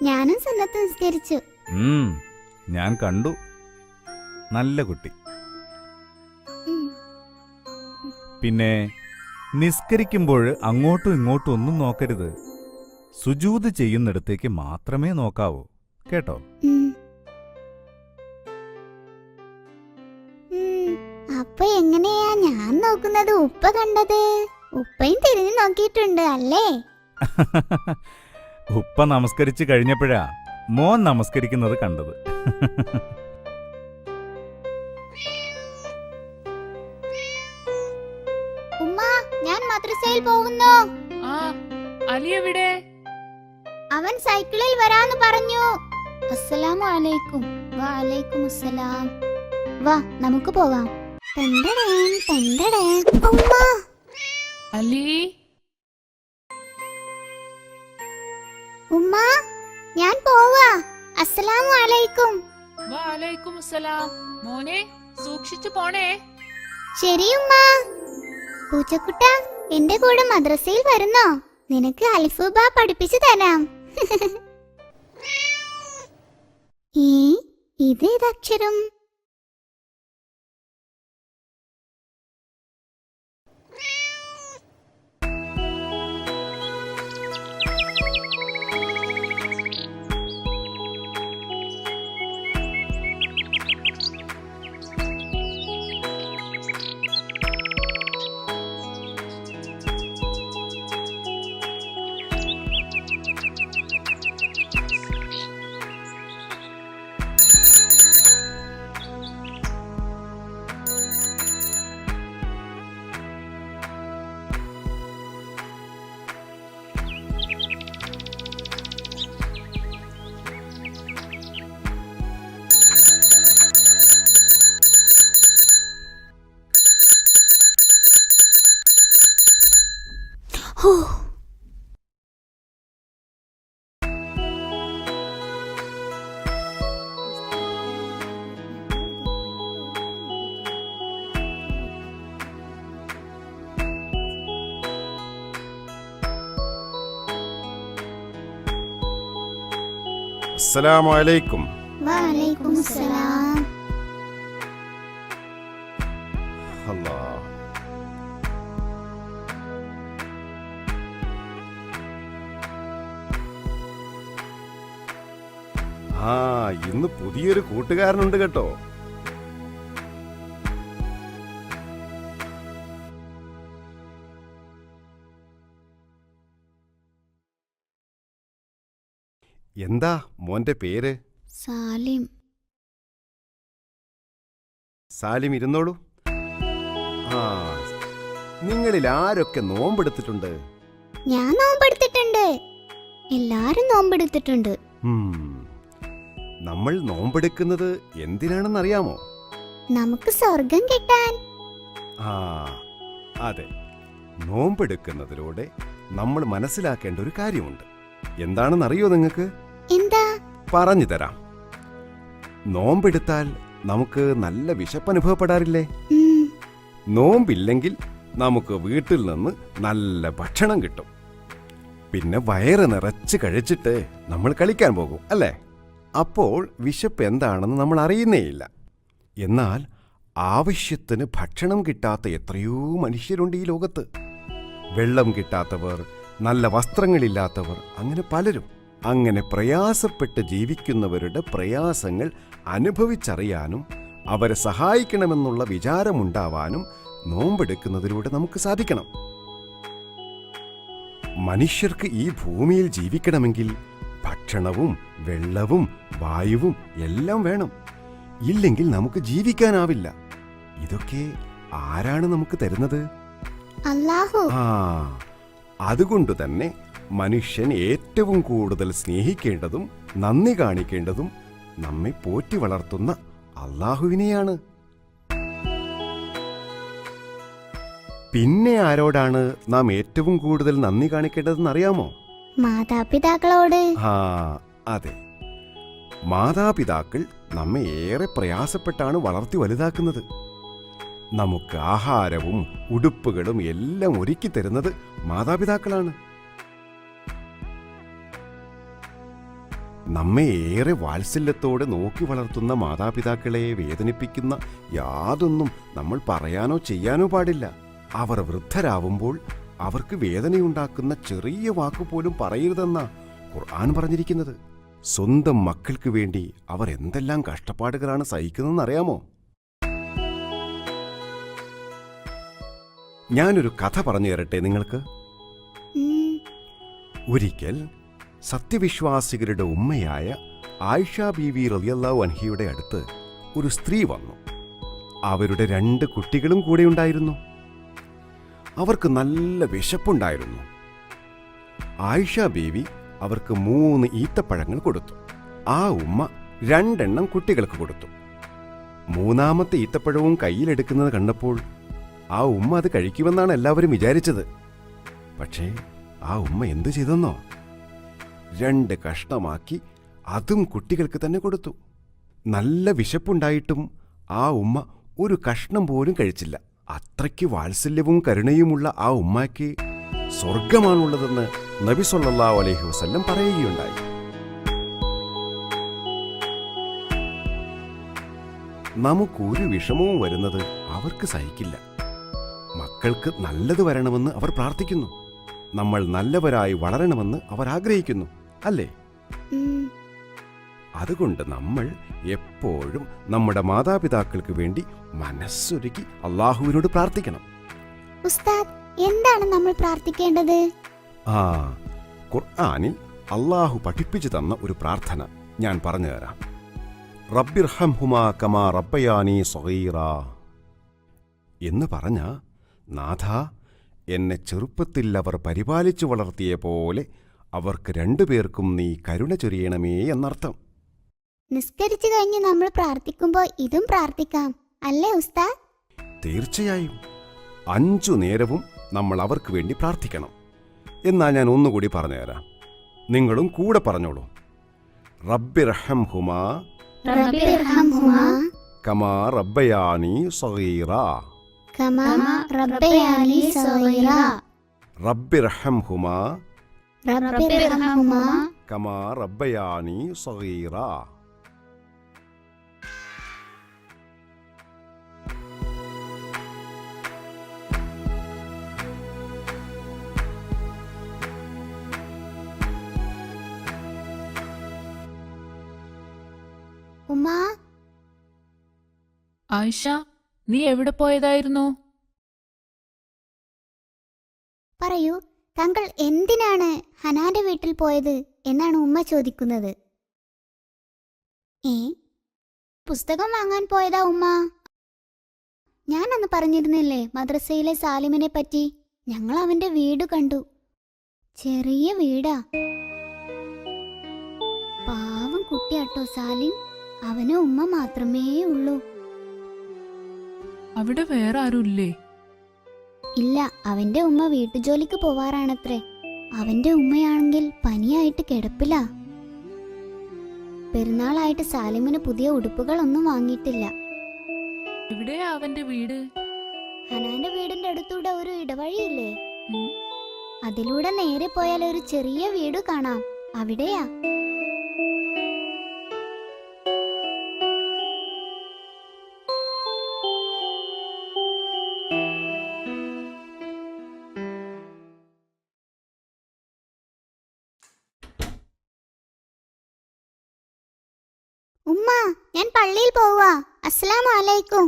ഞാനും സുന്നത്ത് നിസ്കരിച്ചു. ഞാൻ കണ്ടു. നല്ല കുട്ടി. പിന്നെ നിസ്കരിക്കുമ്പോൾ അങ്ങോട്ടും ഇങ്ങോട്ടും ഒന്നും നോക്കരുത്. സുജൂദ് ചെയ്യുന്നിടത്തേക്ക് മാത്രമേ നോക്കാവൂ, കേട്ടോ? അപ്പൊ എങ്ങനെയാ ഞാൻ നോക്കുന്നത് ഉപ്പ കണ്ടത്? ഉപ്പയും തിരിഞ്ഞു നോക്കിയിട്ടുണ്ട് അല്ലേ? ഉപ്പ നമസ്കരിച്ചു കഴിഞ്ഞപ്പോഴാ മോൻ നമസ്കരിക്കുന്നത് കണ്ടത്. ഉമ്മ, ഞാൻ മദ്രസയിൽ പോകുന്നു. അലി എവിടെ? അവൻ സൈക്കിളിൽ വരാന്ന് പറഞ്ഞു. അസ്സലാമു അലൈക്കും. വഅലൈക്കും അസ്സലാം. വാ, നമുക്ക് പോകാം. ഉമ്മ, അലി. ഉമ്മ, ഞാൻ പോവാ. അസ്സലാമു അലൈക്കും. വഅലൈക്കും അസ്സലാം. മോനെ, സൂക്ഷിച്ചു പോണേ. ശരി ഉമ്മ. പൂച്ചക്കുട്ട, എന്റെ കൂടെ മദ്രസയിൽ വരുന്നോ? നിനക്ക് അൽഫ് ബ പഠിപ്പിച്ചു തരാം. ഇതേതക്ഷരം? അസ്സലാമു അലൈക്കും. വഅലൈക്കും അസ്സലാം. അല്ലാ, ഇന്ന് പുതിയൊരു കൂട്ടുകാരനുണ്ട് കേട്ടോ. എന്താ മോന്റെ പേര്? സാലിം. സാലിം, ഇരുന്നോളൂ. നിങ്ങളിൽ ആരൊക്കെ നോമ്പെടുത്തിട്ടുണ്ട്? ഞാൻ നോമ്പെടുത്തിട്ടുണ്ട്. എല്ലാരും നോമ്പെടുത്തിട്ടുണ്ട്. നമ്മൾ നോമ്പെടുക്കുന്നത് എന്തിനാണെന്നറിയാമോ? നമുക്ക് സ്വർഗം കിട്ടാൻ. അതെ, നോമ്പെടുക്കുന്നതിലൂടെ നമ്മൾ മനസ്സിലാക്കേണ്ട ഒരു കാര്യമുണ്ട്. എന്താണെന്നറിയോ നിങ്ങൾക്ക്? എന്താ? പറഞ്ഞു തരാം. നോമ്പെടുത്താൽ നമുക്ക് നല്ല വിശപ്പനുഭവപ്പെടാറില്ലേ? നോമ്പില്ലെങ്കിൽ നമുക്ക് വീട്ടിൽ നിന്ന് നല്ല ഭക്ഷണം കിട്ടും. പിന്നെ വയറ് നിറച്ച് കഴിച്ചിട്ട് നമ്മൾ കളിക്കാൻ പോകും, അല്ലേ? അപ്പോൾ വിശപ്പ് എന്താണെന്ന് നമ്മൾ അറിയുന്നേയില്ല. എന്നാൽ ആവശ്യത്തിന് ഭക്ഷണം കിട്ടാത്ത എത്രയോ മനുഷ്യരുണ്ട് ഈ ലോകത്ത്. വെള്ളം കിട്ടാത്തവർ, നല്ല വസ്ത്രങ്ങളില്ലാത്തവർ, അങ്ങനെ പലരും. അങ്ങനെ പ്രയാസപ്പെട്ട് ജീവിക്കുന്നവരുടെ പ്രയാസങ്ങൾ അനുഭവിച്ചറിയാനും അവരെ സഹായിക്കണമെന്നുള്ള വിചാരമുണ്ടാവാനും നോമ്പെടുക്കുന്നതിലൂടെ നമുക്ക് സാധിക്കണം. മനുഷ്യർക്ക് ഈ ഭൂമിയിൽ ജീവിക്കണമെങ്കിൽ ഭക്ഷണവും വെള്ളവും വായുവും എല്ലാം വേണം. ഇല്ലെങ്കിൽ നമുക്ക് ജീവിക്കാനാവില്ല. ഇതൊക്കെ ആരാണ് നമുക്ക് തരുന്നത്? അല്ലാഹു. അതുകൊണ്ട് തന്നെ മനുഷ്യൻ ഏറ്റവും കൂടുതൽ സ്നേഹിക്കേണ്ടതും നന്ദി കാണിക്കേണ്ടതും നമ്മെ പോറ്റി വളർത്തുന്ന അല്ലാഹുവിനെയാണ്. പിന്നെ ആരോടാണ് നാം ഏറ്റവും കൂടുതൽ നന്ദി കാണിക്കേണ്ടതെന്ന് അറിയാമോ? മാതാപിതാക്കളോട്. അതെ, മാതാപിതാക്കൾ നമ്മെ ഏറെ പ്രയാസപ്പെട്ടാണ് വളർത്തി വലുതാക്കുന്നത്. നമുക്ക് ആഹാരവും ഉടുപ്പുകളും എല്ലാം ഒരുക്കി തരുന്നത് മാതാപിതാക്കളാണ്. നമ്മെ ഏറെ വാത്സല്യത്തോടെ നോക്കി വളർത്തുന്ന മാതാപിതാക്കളെ വേദനിപ്പിക്കുന്ന യാതൊന്നും നമ്മൾ പറയാനോ ചെയ്യാനോ പാടില്ല. അവർ വൃദ്ധരാവുമ്പോൾ അവർക്ക് വേദനയുണ്ടാക്കുന്ന ചെറിയ വാക്കുപോലും പറയരുതെന്ന ഖുർആൻ പറഞ്ഞിരിക്കുന്നത്. സ്വന്തം മക്കൾക്ക് വേണ്ടി അവർ എന്തെല്ലാം കഷ്ടപ്പാടുകളാണ് സഹിക്കുന്നതെന്നറിയാമോ? ഞാനൊരു കഥ പറഞ്ഞു തരട്ടെ നിങ്ങൾക്ക്. ഉം, ഒരിക്കൽ സത്യവിശ്വാസികളുടെ ഉമ്മയായ ആയിഷ ബീവി റളിയല്ലാഹു അൻഹയുടെ അടുത്ത് ഒരു സ്ത്രീ വന്നു. അവരുടെ 2 കുട്ടികളും കൂടെ ഉണ്ടായിരുന്നു. അവർക്ക് നല്ല വിശപ്പുണ്ടായിരുന്നു. ആയിഷ ബീവി അവർക്ക് 3 ഈത്തപ്പഴങ്ങൾ കൊടുത്തു. ആ ഉമ്മ 2 എണ്ണം കുട്ടികൾക്ക് കൊടുത്തു. 3-ാമത്തെ ഈത്തപ്പഴവും കയ്യിലെടുക്കുന്നത് കണ്ടപ്പോൾ ആ ഉമ്മ അത് കഴിക്കുമെന്നാണ് എല്ലാവരും വിചാരിച്ചത്. പക്ഷേ ആ ഉമ്മ എന്തു ചെയ്തെന്നോ? 2 കഷ്ണമാക്കി അതും കുട്ടികൾക്ക് തന്നെ കൊടുത്തു. നല്ല വിശപ്പുണ്ടായിട്ടും ആ ഉമ്മ ഒരു കഷ്ണം പോലും കഴിച്ചില്ല. അത്രയ്ക്ക് വാത്സല്യവും കരുണയുമുള്ള ആ ഉമ്മയ്ക്ക് സ്വർഗമാണുള്ളതെന്ന് നബി സല്ലല്ലാഹു അലൈഹി വസല്ലം പറയുകയുണ്ടായി. നമുക്കൊരു വിഷമവും വരുന്നത് അവർക്ക് സഹിക്കില്ല. മക്കൾക്ക് നല്ലത് വരണമെന്ന് അവർ പ്രാർത്ഥിക്കുന്നു. നമ്മൾ നല്ലവരായി വളരണമെന്ന് അവർ ആഗ്രഹിക്കുന്നു, അല്ലേ? ഉം. അതുകൊണ്ട് നമ്മൾ എപ്പോഴും നമ്മുടെ മാതാപിതാക്കൾക്ക് വേണ്ടി മനസ്സൊരുക്കി അള്ളാഹുവിനോട് പ്രാർത്ഥിക്കണം. ഉസ്താദ്, എന്താണ് നമ്മൾ പ്രാർത്ഥിക്കേണ്ടത്? ആ, ഖുർആനിൽ അള്ളാഹു പഠിപ്പിച്ചു തന്ന ഒരു പ്രാർത്ഥന ഞാൻ പറഞ്ഞു തരാം. റബ്ബിർഹംഹുമാ കമാ റബ്ബയാനി സഗീറാ എന്ന് പറഞ്ഞ, നാഥ, എന്നെ ചെറുപ്പത്തിൽ അവർ പരിപാലിച്ചു വളർത്തിയ പോലെ അവർക്ക് 2 പേർക്കും നീ കരുണ ചൊരിയണമേ എന്നർത്ഥം. നിസ്കരിച്ചു കഴിഞ്ഞ് നമ്മൾ പ്രാർത്ഥിക്കുമ്പോൾ ഇതും പ്രാർത്ഥിക്കാം, അല്ലേ ഉസ്താദ്? തീർച്ചയായും 5 നേരവും നമ്മൾ അവർക്ക് വേണ്ടി പ്രാർത്ഥിക്കണം. എന്നാൽ ഞാൻ ഒന്നുകൂടി പറഞ്ഞുതരാം, നിങ്ങളും കൂടെ പറഞ്ഞോളൂ. റബ്ബിർഹംഹുമാ റബ്ബിർഹംഹുമാ കമാ റബ്ബയാനി സഗീറാ. കമാ റബ്ബയാനി സഗീറാ. റബ്ബിർഹംഹുമാ റബ്ബിർഹംഹുമാ കമാ റബ്ബയാനി സഗീറാ. ഉമ്മാ, ആയിഷ, നീ എവിടെ പോയതായിരുന്നു? പറയൂ, താങ്കൾ എന്തിനാണ് ഹനാന്റെ വീട്ടിൽ പോയത് എന്നാണ് ഉമ്മ ചോദിക്കുന്നത്. പുസ്തകം വാങ്ങാൻ പോയതാ ഉമ്മ? ഞാൻ അന്ന് പറഞ്ഞിരുന്നില്ലേ മദ്രസയിലെ സാലിമിനെ പറ്റി? ഞങ്ങൾ അവന്റെ വീട് കണ്ടു. ചെറിയ വീടാ. പാവം കുട്ടിയാട്ടോ സാലിം. അവന് ഉമ്മ മാത്രമേ ഉള്ളൂ. അവിടെ വേറെ ആരുമില്ലേ? ഇല്ല, അവന്റെ ഉമ്മ വീട്ടുജോലിക്ക് പോവാറാണത്രേ. അവന്റെ ഉമ്മയാണെങ്കിൽ പനിയായിട്ട് കിടപ്പില്ല. പെരുന്നാളായിട്ട് സാലിമിന് പുതിയ ഉടുപ്പുകളൊന്നും വാങ്ങിയിട്ടില്ല. എവിടെയാ അവന്റെ വീട്? ഹനാന്റെ വീടിന്റെ അടുത്തൂടെ ഒരു ഇടവഴിയില്ലേ, ഉം. അതിലൂടെ നേരെ പോയാൽ ഒരു ചെറിയ വീട് കാണാം, അവിടെയാ. ഉമ്മ, ഞാൻ പള്ളിയിൽ പോവാ. അസ്സലാമു അലൈക്കും.